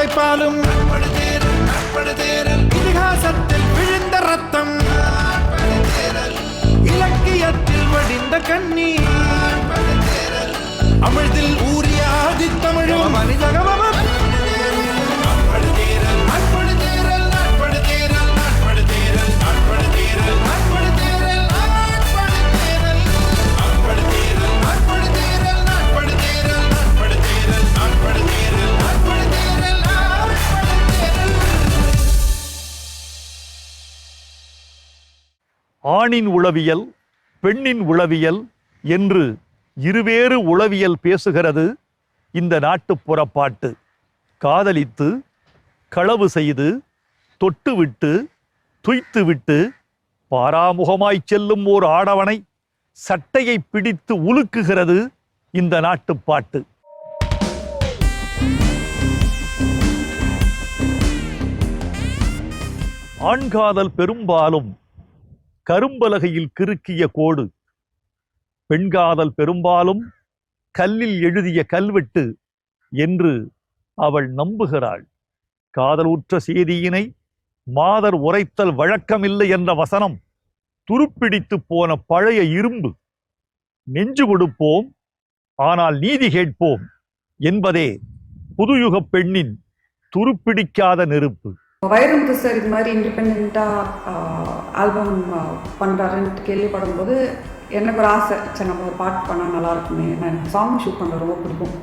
தாய்ப்பாலும் இதிகாசத்தில் விழுந்த ரத்தம் இலக்கியத்தில் வடிந்த கண்ணீர் அமிழ்தில் ஊறிய ஆதித்தமிழும் மனிதகமம் ஆணின் உளவியல் பெண்ணின் உளவியல் என்று இருவேறு உளவியல் பேசுகிறது இந்த நாட்டுப்புறப்பாட்டு. காதலித்து களவு செய்து தொட்டுவிட்டு துய்த்துவிட்டு பாராமுகமாய்ச் செல்லும் ஓர் ஆடவனை சட்டையை பிடித்து உலுக்குகிறது இந்த நாட்டுப்பாட்டு. ஆண்காதல் பெரும்பாலும் கரும்பலகையில் கிறுக்கிய கோடு, பெண்காதல் பெரும்பாலும் கல்லில் எழுதிய கல்வெட்டு என்று அவள் நம்புகிறாள். காதலுற்ற செய்தியினை மாதர் உரைத்தல் வழக்கமில்லை என்ற வசனம் துருப்பிடித்து போன பழைய இரும்பு. நெஞ்சு கொடுப்போம் ஆனால் நீதி கேட்போம் என்பதே புதுயுக பெண்ணின் துருப்பிடிக்காத நெருப்பு. வைரமுத்து சார் இது மாதிரி இண்டிபெண்ட்டாக ஆல்பம் பண்ணுறாருன்ட்டு கேள்விப்படும்போது எனக்கு ஒரு ஆசை, சரி நம்ம ஒரு பாட்டு பண்ணால் நல்லாயிருக்குமே, எனக்கு சாங் ஷூட் பண்ண ரொம்ப பிடிக்கும்.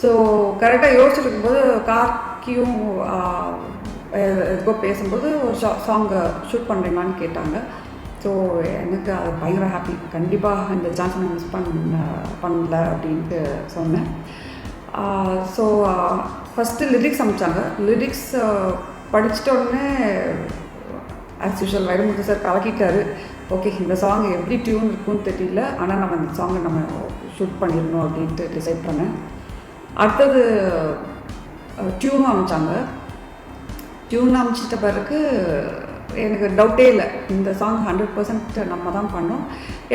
ஸோ கரெக்டாக யோசிச்சுட்டு இருக்கும்போது கார்கியும் எதுக்கோ பேசும்போது ஒரு சாங்கை ஷூட் பண்ணுறீங்களான்னு கேட்டாங்க. ஸோ எனக்கு அது பயங்கர ஹாப்பி, கண்டிப்பாக இந்த சான்ஸ் நான் மிஸ் பண்ணல அப்படின்ட்டு சொன்னேன். ஸோ ஃபஸ்ட்டு லிரிக்ஸ் அமைச்சாங்க. லிரிக்ஸ் படிச்சுட்ட உடனே ஆஸ் யூஷுவல் வைரமுத்து சார் கலக்கிட்டாரு. ஓகே, இந்த சாங் எப்படி டியூன் இருக்குன்னு தெரியல, ஆனால் நம்ம இந்த சாங்கை நம்ம ஷூட் பண்ணிடணும் அப்படின்ட்டு டிசைட் பண்ணேன். அடுத்தது டியூனும் அமைச்சாங்க. டியூன் அமைச்சிட்ட பிறகு எனக்கு டவுட்டே இல்லை, இந்த சாங் 100% நம்ம தான் பண்ணோம்.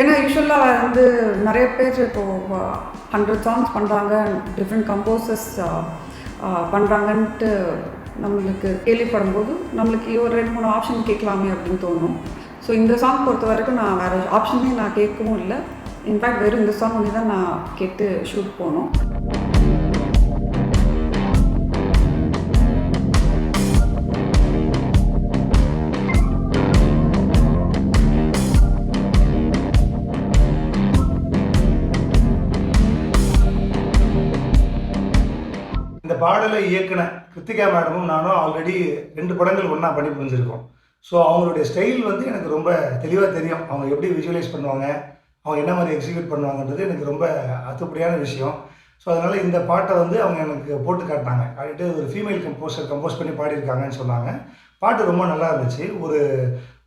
ஏன்னா யூஸ்வலாக வந்து நிறைய பேர் இப்போது 100 சாங்ஸ் பண்ணுறாங்க, டிஃப்ரெண்ட் கம்போசர்ஸ் பண்ணுறாங்கன்ட்டு நம்மளுக்கு கேள்விப்படும்போது நம்மளுக்கு ஒரு 2-3 ஆப்ஷன் கேட்கலாமே அப்படின்னு தோணும். ஸோ இந்த சாங் பொறுத்த வரைக்கும் நான் வேறு ஆப்ஷனே நான் கேட்கவும் இல்லை. இன்ஃபேக்ட் வெறும் இந்த சாங் ஒன்று தான் நான் கேட்டு ஷூட் போனோம். பாடலை இயக்குன கிருத்திகா மேடமும் நானும் ஆல்ரெடி 2 படங்கள் ஒன்றா பண்ணி புரிஞ்சிருக்கோம். ஸோ அவங்களுடைய ஸ்டைல் வந்து எனக்கு ரொம்ப தெளிவாக தெரியும். அவங்க எப்படி விஜுவலைஸ் பண்ணுவாங்க, அவங்க என்ன மாதிரி எக்ஸிக்யூட் பண்ணுவாங்கன்றது எனக்கு ரொம்ப அத்துப்படியான விஷயம். ஸோ அதனால் இந்த பாட்டை வந்து அவங்க எனக்கு போட்டு காட்டினாங்க. காட்டிட்டு ஒரு ஃபீமேல் கம்போஸ் பண்ணி பாடியிருக்காங்கன்னு சொன்னாங்க. பாட்டு ரொம்ப நல்லா இருந்துச்சு.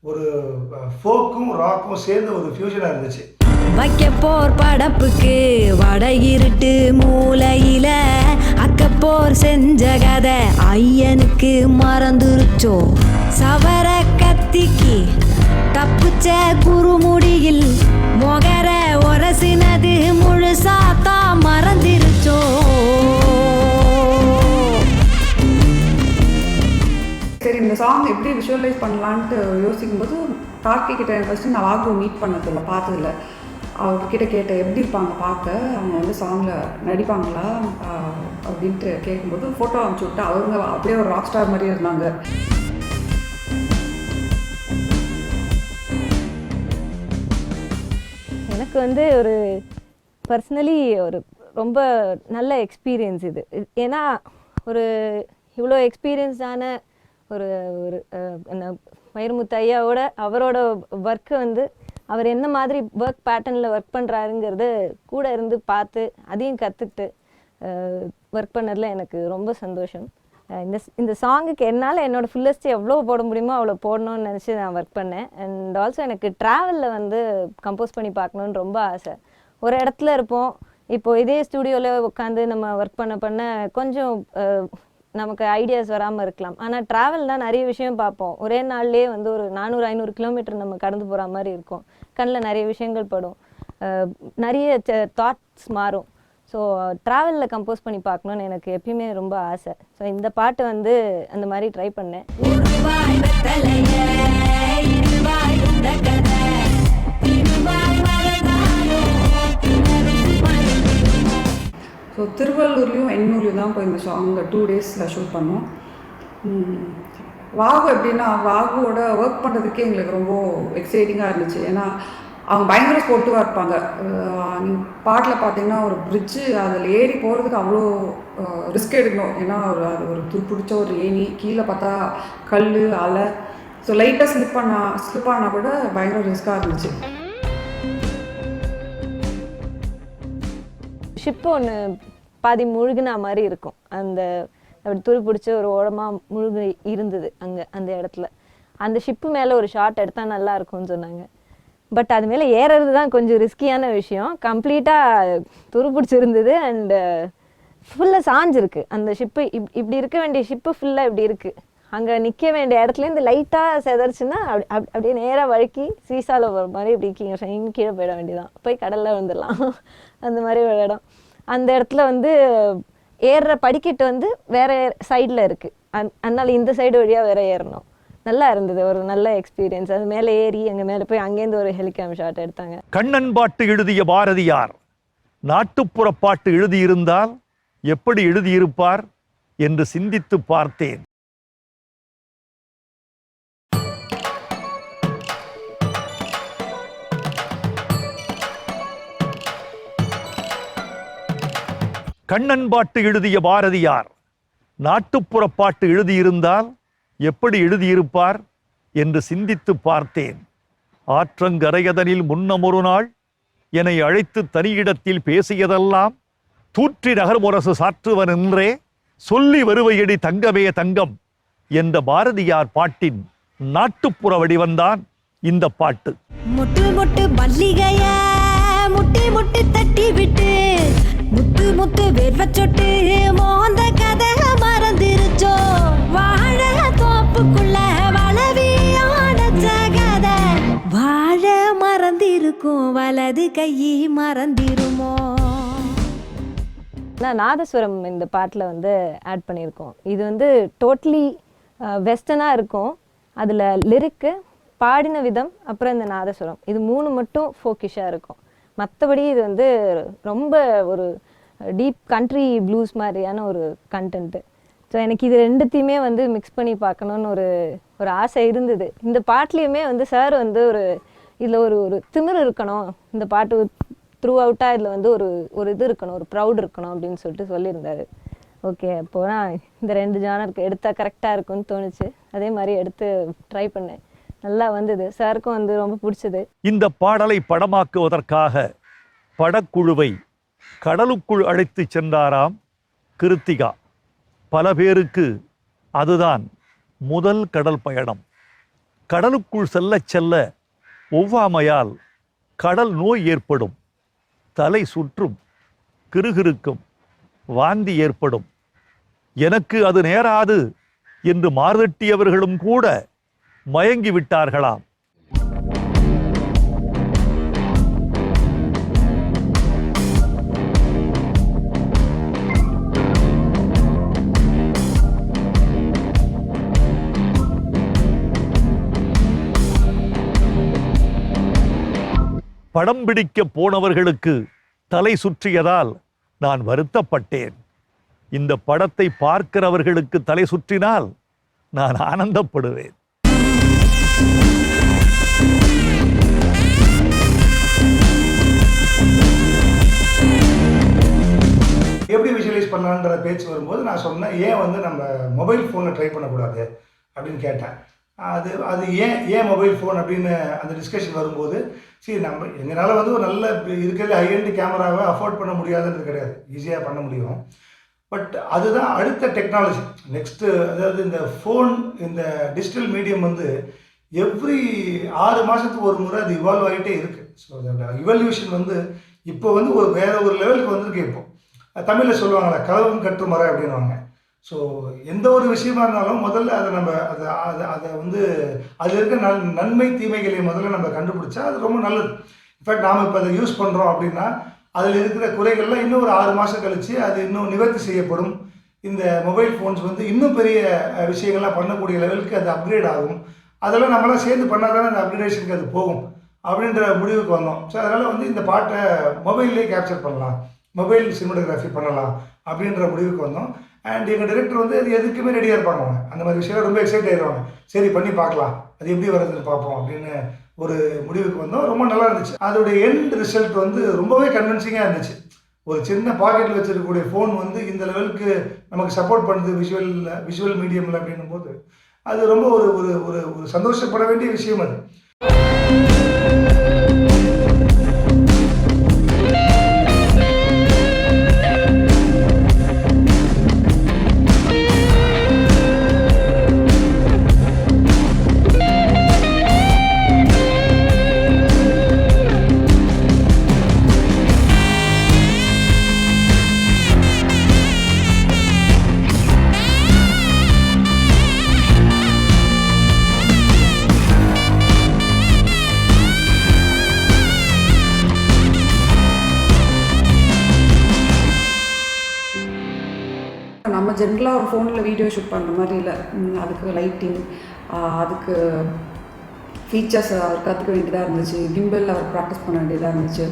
ஒரு ஃபோக்கும் ராக்கும் சேர்ந்து ஒரு ஃபியூஷனாக இருந்துச்சு. வைக்க போர் படப்புக்கு வட இருட்டு மூலையில அக்கப்போர் செஞ்ச கதை ஐயனுக்கு மறந்துருச்சோ, சவர கத்திக்கு தப்புச்ச குறுமுடியில் மொகர ஒரசினது முழுசாத்தா மறந்துருச்சோ. சரி, இந்த சாங் எப்படி விஷுவலைஸ் பண்ணலான்ட்டு யோசிக்கும்போது கார்த்திகிட்ட ஃபஸ்ட்டு நான் வாக்கு மீட் பண்ணதில்லை, பார்த்ததில்ல. அவர்கிட்ட கேட்டேன் எப்படி இருப்பாங்க பார்க்க, அவங்க வந்து சாங்கில் நடிப்பாங்களா அப்படின்ட்டு கேட்கும்போது ஃபோட்டோ அனுப்பிச்சி விட்டு அவங்க அப்படியே ஒரு ராக் ஸ்டார் மாதிரி இருந்தாங்க. எனக்கு வந்து ஒரு பர்சனலி ஒரு ரொம்ப நல்ல எக்ஸ்பீரியன்ஸ் இது. ஏன்னா ஒரு இவ்வளோ எக்ஸ்பீரியன்ஸான ஒரு வைரமுத்து ஐயாவோட அவரோட ஒர்க்கு வந்து அவர் என்ன மாதிரி ஒர்க் பேட்டர்னில் ஒர்க் பண்ணுறாருங்கிறத கூட இருந்து பார்த்து அதையும் கற்றுக்கிட்டு ஒர்க் பண்ணதில் எனக்கு ரொம்ப சந்தோஷம். இந்த சாங்குக்கு என்னால் என்னோடய ஃபுல்லஸ்ட்டு எவ்வளோ போட முடியுமோ அவ்வளோ போடணும்னு நினச்சி நான் ஒர்க் பண்ணேன். அண்ட் ஆல்சோ எனக்கு ட்ராவலில் வந்து கம்போஸ் பண்ணி பார்க்கணுன்னு ரொம்ப ஆசை. ஒரு இடத்துல இருப்போம், இப்போது இதே ஸ்டூடியோவில் உட்காந்து நம்ம ஒர்க் பண்ண கொஞ்சம் நமக்கு ஐடியாஸ் வராமல் இருக்கலாம். ஆனால் ட்ராவல்னால் நிறைய விஷயம் பார்ப்போம். ஒரே நாள்லேயே வந்து ஒரு 400-500 கிலோமீட்டர் நம்ம கடந்து போகிற மாதிரி இருக்கும். கண்ணில் நிறைய விஷயங்கள் படும், நிறைய தாட்ஸ் மாறும். ஸோ ட்ராவலில் கம்போஸ் பண்ணி பார்க்கணுன்னு எனக்கு எப்பயுமே ரொம்ப ஆசை. ஸோ இந்த பாட்டு வந்து அந்த மாதிரி ட்ரை பண்ணேன். ஸோ திருவள்ளூர்லேயும் எண்ணூர்லேயும் தான் போய் இந்த சாங் 2 டேஸில் ஷூட் பண்ணோம். வாகு எப்படின்னா வாகுவோட ஒர்க் பண்ணுறதுக்கே எங்களுக்கு ரொம்ப எக்ஸைட்டிங்காக இருந்துச்சு. ஏன்னா அவங்க பயங்கர ஸ்போர்ட்டிவாக இருப்பாங்க. நீங்கள் பாட்டில் பார்த்தீங்கன்னா ஒரு பிரிட்ஜு அதில் ஏறி போகிறதுக்கு அவ்வளோ ரிஸ்க் எடுக்கணும். ஏன்னா அது ஒரு துருப்பிடிச்ச ஒரு ஏணி, கீழே பார்த்தா கல் அலை. ஸோ லைட்டாக ஸ்லிப் ஆனால் கூட பயங்கர ரிஸ்க்காக இருந்துச்சு. ஷிப்பு ஒன்று பாதி முழுகினா மாதிரி இருக்கும். அந்த அப்படி துரு பிடிச்ச ஒரு ஓரமாக முழுகு இருந்தது அங்கே அந்த இடத்துல. அந்த ஷிப்பு மேலே ஒரு ஷாட் எடுத்தால் நல்லா இருக்கும்னு சொன்னாங்க. பட் அது மேலே ஏறுறது தான் கொஞ்சம் ரிஸ்கியான விஷயம். கம்ப்ளீட்டாக துரு பிடிச்சிருந்தது அண்டு ஃபுல்லாக சாஞ்சிருக்கு அந்த ஷிப்பு. இப்படி இருக்க வேண்டிய ஷிப்பு ஃபுல்லாக இப்படி இருக்குது. அங்கே நிற்க வேண்டிய இடத்துலேருந்து லைட்டாக செதறிச்சுன்னா அப்படியே நேராக வழுக்கி சீசாவில் போகிற மாதிரி இப்படி கீழே போயிட வேண்டியதான், போய் கடலில் வந்துடலாம். அந்த மாதிரி ஒரு இடம். அந்த இடத்துல வந்து ஏறுற படிக்கட்டு வந்து வேறு சைடில் இருக்குது. அதனால் இந்த சைடு வழியாக வேறு ஏறணும். நல்லா இருந்தது, ஒரு நல்ல எக்ஸ்பீரியன்ஸ். அது மேலே ஏறி அங்கே மேலே போய் அங்கேருந்து ஒரு ஹெலிகாம் ஷாட் எடுத்தாங்க. கண்ணன் பாட்டு எழுதிய பாரதியார் நாட்டுப்புற பாட்டு எழுதியிருந்தால் எப்படி எழுதியிருப்பார் என்று சிந்தித்து பார்த்தேன். கண்ணன் பாட்டு எழுதிய பாரதியார் நாட்டுப்புற பாட்டு எழுதியிருந்தால் எப்படி எழுதியிருப்பார் என்று சிந்தித்து பார்த்தேன். ஆற்றங்கரையதனில் முன்னமொரு நாள் என்னை அழைத்து தனியிடத்தில் பேசியதெல்லாம் தூற்றி நகர்முரசு சாற்றுவன் என்றே சொல்லி வருவையடி தங்கமே தங்கம் என்ற பாரதியார் பாட்டின் நாட்டுப்புற வடிவந்தான் இந்த பாட்டு. முட்டு முட்டு மல்லிகைய முட்டி முட்டி தட்டி விட்டு முத்து முத்து வேர்வச்சொட்டு மோந்த கதை மறந்துருச்சோ வாழ தோப்புக்குள்ள வளவியான கதை வாழ மறந்திருக்கும் வலது கையை மறந்திருமோ. நாதஸ்வரம் இந்த பாட்டில் வந்து ஆட் பண்ணியிருக்கோம். இது வந்து டோட்டலி வெஸ்டர்னாக இருக்கும். அதில் லிரிக்கு, பாடின விதம், அப்புறம் இந்த நாதஸ்வரம், இது 3 மட்டும் ஃபோக்கிஷாக இருக்கும். மற்றபடி இது வந்து ரொம்ப ஒரு டீப் கண்ட்ரி ப்ளூஸ் மாதிரியான ஒரு கண்டென்ட்டு. ஸோ எனக்கு இது ரெண்டுத்தையுமே வந்து மிக்ஸ் பண்ணி பார்க்கணுன்னு ஒரு ஆசை இருந்தது. இந்த பாட்லேயுமே வந்து சார் வந்து இதில் ஒரு திமிர் இருக்கணும், இந்த பாட்டு த்ரூ அவுட்டாக இதில் வந்து ஒரு இது இருக்கணும், ஒரு ப்ரௌட் இருக்கணும் அப்படின்னு சொல்லியிருந்தார். ஓகே, அப்போனா இந்த 2 ஜானருக்கு எடுத்தால் கரெக்டாக இருக்கும்னு தோணுச்சு. அதே மாதிரி எடுத்து ட்ரை பண்ணேன். நல்லா வந்தது, சாருக்கும் வந்து ரொம்ப பிடிச்சது. இந்த பாடலை படமாக்குவதற்காக படக்குழுவை கடலுக்குள் அழைத்து சென்றாராம் கிருத்திகா. பல பேருக்கு அதுதான் முதல் கடல் பயணம். கடலுக்குள் செல்ல செல்ல ஒவ்வாமையால் கடல் நோய் ஏற்படும், தலை சுற்றும், கிறுகிறுக்கும், வாந்தி ஏற்படும். எனக்கு அது நேராது என்று மார்தட்டியவர்களும் கூட மயங்கி விட்டார்களாம். படம் பிடிக்க போனவர்களுக்கு தலை சுற்றியதால் நான் வருத்தப்பட்டேன். இந்த படத்தை பார்க்கிறவர்களுக்கு தலை சுற்றினால் நான் ஆனந்தப்படுவேன். எப்படி விஷுவலைஸ் பண்ணலான்ற பேச்சு வரும்போது நான் சொன்னேன், ஏன் வந்து நம்ம மொபைல் ஃபோனில் ட்ரை பண்ணக்கூடாது அப்படின்னு கேட்டேன். அது ஏன் மொபைல் ஃபோன் அப்படின்னு அந்த டிஸ்கஷன் வரும்போது, சரி நம்ம எங்களால் வந்து ஒரு நல்ல இருக்கிறது ஹைஎண்ட் கேமராவை அஃபோர்ட் பண்ண முடியாதுன்றது கிடையாது, ஈஸியாக பண்ண முடியும். பட் அதுதான் அடுத்த டெக்னாலஜி நெக்ஸ்ட்டு. அதாவது இந்த ஃபோன், இந்த டிஜிட்டல் மீடியம் வந்து எவ்ரி 6 மாதத்துக்கு ஒரு முறை அது இவால்வ் ஆகிட்டே இருக்குது. ஸோ அதோட இவல்யூஷன் வந்து இப்போ வந்து வேறு ஒரு லெவலுக்கு வந்திருக்கு. இப்போ தமிழில் சொல்லுவாங்களே களவும் கற்று மர அப்படின்வாங்க. ஸோ எந்த ஒரு விஷயமா இருந்தாலும் முதல்ல அதை நம்ம அதை வந்து அதில் இருக்க நன்மை தீமைகளை முதல்ல நம்ம கண்டுபிடிச்சா அது ரொம்ப நல்லது. இன்ஃபேக்ட் நாம் இப்போ அதை யூஸ் பண்ணுறோம் அப்படின்னா அதில் இருக்கிற குறைகள்லாம் இன்னும் ஒரு 6 மாதம் கழித்து அது இன்னும் நிவர்த்தி செய்யப்படும். இந்த மொபைல் ஃபோன்ஸ் வந்து இன்னும் பெரிய விஷயங்கள்லாம் பண்ணக்கூடிய லெவலுக்கு அது அப்கிரேட் ஆகும். அதெல்லாம் நம்மளாம் சேர்ந்து பண்ணால் தானே அந்த அப்கிரேடேஷனுக்கு அது போகும் அப்படின்ற முடிவுக்கு வந்தோம். ஸோ அதனால் வந்து இந்த பாட்டை மொபைல்லே கேப்சர் பண்ணலாம், மொபைல் சினிமாட்டோகிராஃபி பண்ணலாம் அப்படின்ற முடிவுக்கு வந்தோம். அண்ட் எங்கள் டைரக்டர் வந்து அது எதுக்குமே ரெடியாக இருப்பாங்க. அவங்க அந்த மாதிரி விஷயம் ரொம்ப எக்ஸைட் ஆகிடுவாங்க. சரி பண்ணி பார்க்கலாம், அது எப்படி வருதுன்னு பார்ப்போம் அப்படின்னு ஒரு முடிவுக்கு வந்தோம். ரொம்ப நல்லா இருந்துச்சு. அதோடைய எண்ட் ரிசல்ட் வந்து ரொம்பவே கன்வின்சிங்காக இருந்துச்சு. ஒரு சின்ன பாக்கெட்டில் வச்சுருக்கக்கூடிய ஃபோன் வந்து இந்த லெவலுக்கு நமக்கு சப்போர்ட் பண்ணுது விஷுவல் மீடியமில் அப்படின்னும் போது அது ரொம்ப ஒரு ஒரு ஒரு ஒரு சந்தோஷப்பட வேண்டிய விஷயம் அது. நம்ம ஜென்ரலாக ஒரு ஃபோனில் வீடியோ ஷூட் பண்ணுற மாதிரி இல்லை. அதுக்கு லைட்டிங், அதுக்கு ஃபீச்சர்ஸ் அவர் கற்றுக்க வேண்டியதாக இருந்துச்சு. கிம்பல் அவர் ப்ராக்டிஸ் பண்ண வேண்டியதாக இருந்துச்சு.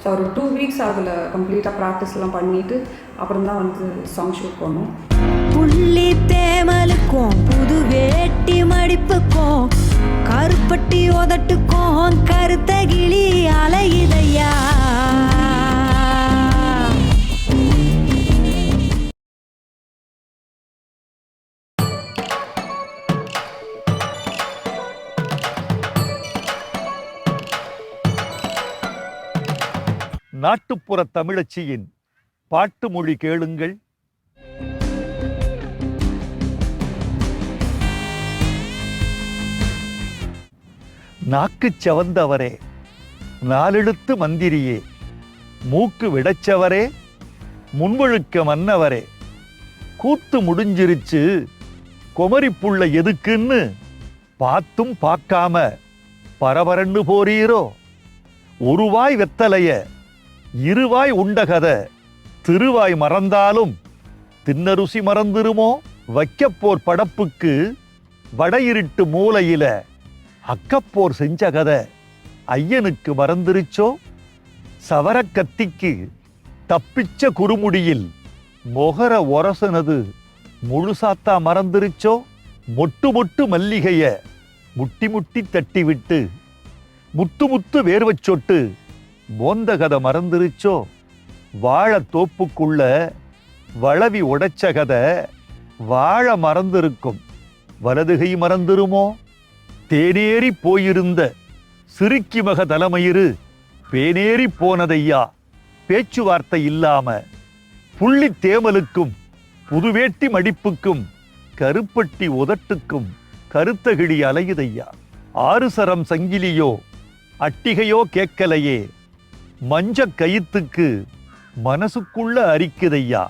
ஸோ ஒரு 2 வீக்ஸ் அதில் கம்ப்ளீட்டாக ப்ராக்டிஸ்லாம் பண்ணிவிட்டு அப்புறம் தான் வந்து சாங் ஷூட் பண்ணோம். புள்ளி தேமலுக்கும் புது வேட்டி மடிப்புக்கும் கருப்பட்டி உதட்டுக்கும் கருத்த கிளி அலையுதையா. நாட்டுப்புற தமிழச்சியின் பாட்டு மொழி கேளுங்கள். நாக்குச் செவந்தவரே, நாலெழுத்து மந்திரியே, மூக்கு விடச்சவரே, முன்வழுக்க மன்னவரே, கூத்து முடிஞ்சிருச்சு குமரிப்புள்ள எதுக்குன்னு பார்த்தும் பார்க்காம பரபரன்னு போறீரோ. ஒருவாய் வெத்தலைய இருவாய் உண்டகத திருவாய் மறந்தாலும் தின்னருசி மறந்துருமோ. வைக்கப்போர் படப்புக்கு வட இருட்டு மூலையில அக்கப்போர் செஞ்ச கதை ஐயனுக்கு மறந்துருச்சோ. சவரக்கத்திக்கு தப்பிச்ச குறுமுடியில் மொகர ஒரசனது முழுசாத்தா மறந்துருச்சோ. மொட்டு மொட்டு மல்லிகைய முட்டி முட்டி தட்டி விட்டு முத்து முத்து வேர்வச் சொட்டு மோந்த கதை மறந்துருச்சோ. வாழ தோப்புக்குள்ள வளவி உடைச்ச கதை வாழ மறந்திருக்கும் வலதுகை மறந்துருமோ. தேனேறி போயிருந்த சிறுக்கி மக தலைமயிறு பேனேறி போனதையா. பேச்சுவார்த்தை இல்லாம புள்ளி தேமலுக்கும் புதுவேட்டி மடிப்புக்கும் கருப்பட்டி உதட்டுக்கும் கருத்தகிழி அலையுதையா. 6 சரம் சங்கிலியோ அட்டிகையோ கேட்கலையே, மஞ்ச கயித்துக்கு மனசுக்குள்ள அரிக்குதையா.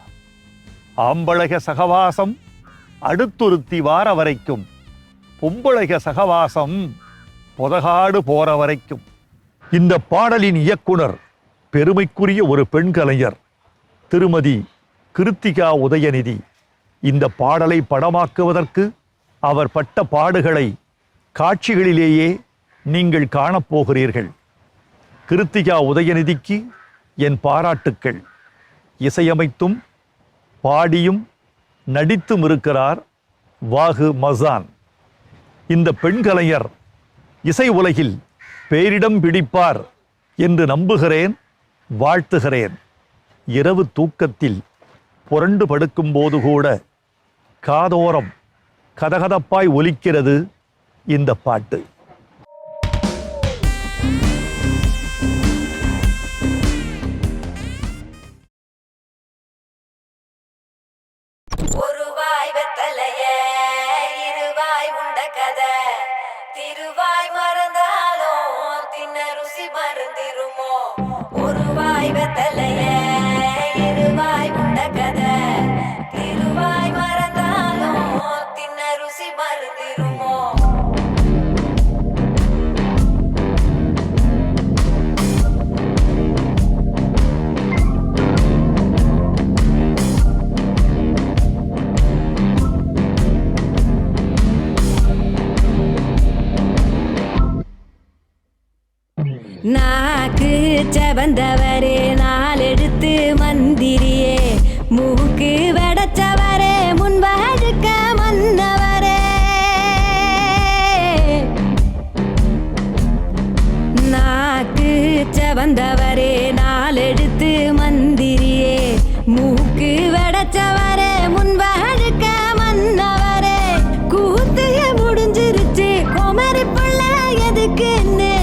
ஆம்பளக சகவாசம் அடுத்துருத்தி வார வரைக்கும், பொம்பளக சகவாசம் பொதகாடு போற வரைக்கும். இந்த பாடலின் இயக்குனர் பெருமைக்குரிய ஒரு பெண் கலைஞர் திருமதி கிருத்திகா உதயநிதி. இந்த பாடலை படமாக்குவதற்கு அவர் பட்ட பாடுகளை காட்சிகளிலேயே நீங்கள் காணப்போகிறீர்கள். கிருத்திகா உதயநிதிக்கு என் பாராட்டுக்கள். இசையமைத்தும் பாடியும் நடித்தும் இருக்கிறார் வாகு மசான். இந்த பெண் கலைஞர் இசை உலகில் பேரிடம் பிடிப்பார் என்று நம்புகிறேன், வாழ்த்துகிறேன். இரவு தூக்கத்தில் புரண்டு படுக்கும்போது கூட காதோரம் கதகதப்பாய் ஒலிக்கிறது இந்த பாட்டு. ஒருவாய் வெத்தலைய இருவாய் உண்ட கதை திருவாய் மறந்தாலும் தின்ன ருசி மறந்திருமோ. ஒருவாய் வெத்தலைய இருவாய் உண்ட கதை திருவாய் மறந்தாலும் தின்ன ருசி மறந்திருமோ. செவந்தவரே நாளெடுத்து மந்திரியே மூக்கு வெடச்சவரே முன்வழுக்க மன்னவரே நாக்கு செவந்தவரே நாளெடுத்து மந்திரியே மூக்கு வெடச்சவரே முன்வழுக்க மன்னவரே கூத்தைய முடிஞ்சிருச்சு குமரி புள்ள எதுக்குன்னு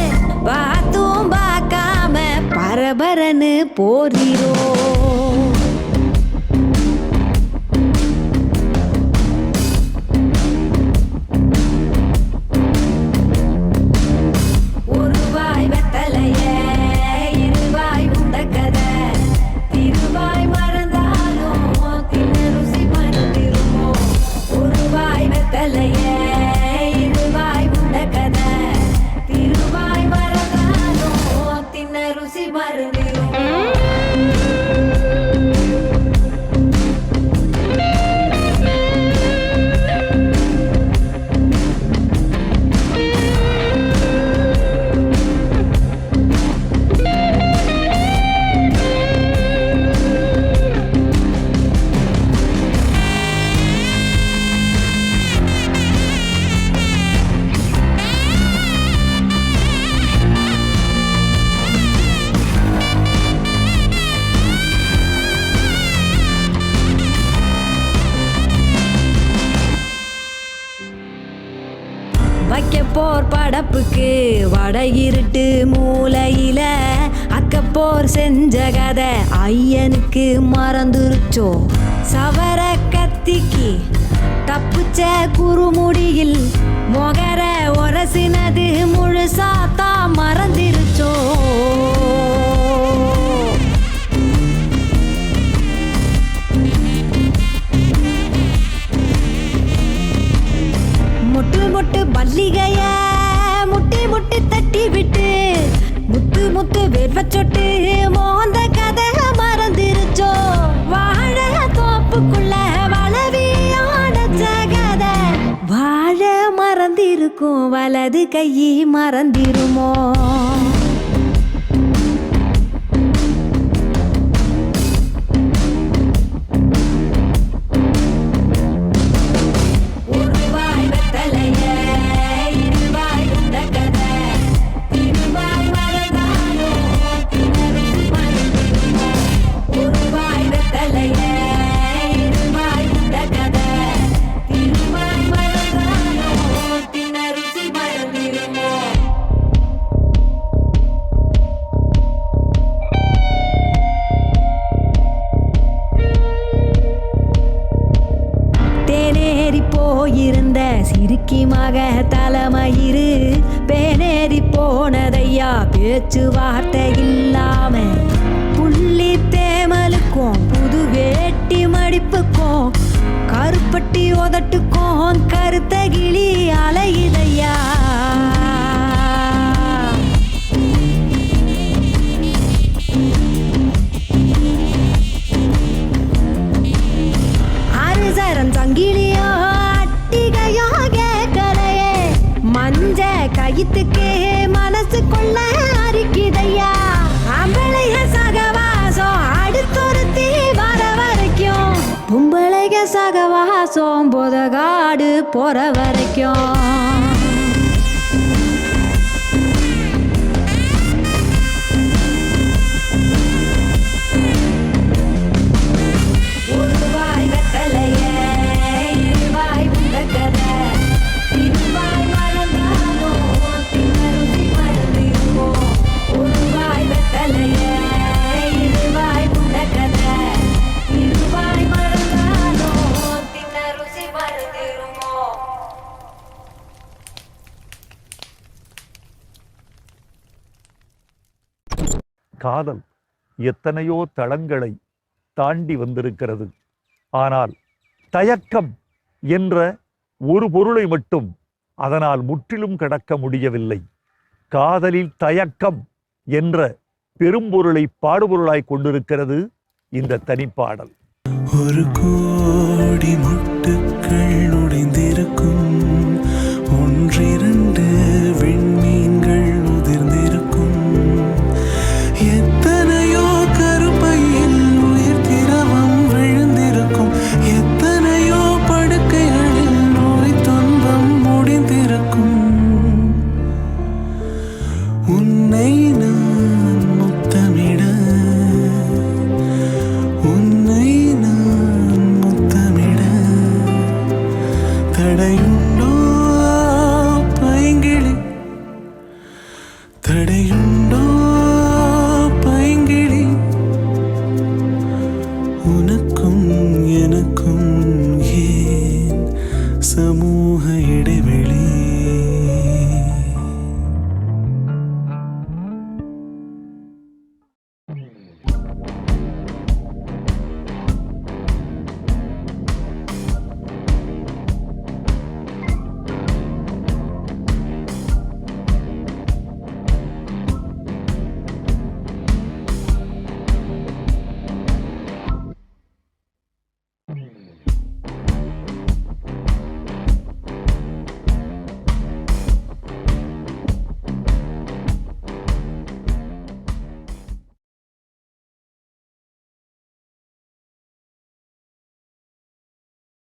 பார்த்தும் பார்க்காம பரபரன்னு போறீரோ ஒரு வாய் வெத்தலைய இருவாய் உண்ட கதை திருவாய் மறந்தாலும் தின்ன ருசி மறந்திருமோ ஒரு வாய் வெத்தலைய இருவாய் உண்ட கதை திருவாய் மறந்தாலும் தின்ன ருசி மறந்திருமோ வைக்கப்போர் படப்புக்கு வட இருட்டு மூலையில அக்கப்போர் செஞ்ச கதை ஐயனுக்கு மறந்துருச்சோ சவர கத்திக்கு தப்புச்ச குறுமுடியில் மொகர ஒரசினது முழுசாத்தா மறந்திருச்சோ முட்டு முட்டு மல்லிகைய முட்டி முட்டி தட்டி விட்டு முத்து முத்து வேர்வ சொட்டு மோந்த கதை மறந்துருச்சோ வாழ தோப்புக்குள்ள வளவியான கதை வாழ மறந்திருக்கும் வலது கையை மறந்திருமோ போயிருந்த சிறுக்கி மக தலைமயிறு பேனேறி போனதையா பேச்சுவார்த்தை இல்லாம புள்ளி தேமலுக்கும் புது வேட்டி மடிப்புக்கும் கருப்பட்டி உதட்டுக்கும் கருத்த கிளி அலையுதையா அரிசரம் சங்கிலியோ அட்டிகையோ கேட்கலையே மஞ்ச கயித்துக்கே மனசு கொள்ள அரிக்குதையா அம்பளைய சகவாசம் அடுத்தொருத்தி வர வரைக்கும் பொம்பளைக சகவாசம் பொதகாடு போற வரைக்கும் காதல் எத்தனையோ தளங்களை தாண்டி வந்திருக்கிறது. ஆனால் தயக்கம் என்ற ஒரு பொருளை மட்டும் அதனால் முற்றிலும் கடக்க முடியவில்லை. காதலில் தயக்கம் என்ற பெரும்பொருளை பாடுபொருளாய் கொண்டிருக்கிறது இந்த தனிப்பாடல். ஒரு கோடி முட்டுக்கள் உடைந்திருக்கும், ஒன்றிரண்டு விண்மீன்கள் உதிர்ந்திருக்கும், தடையும்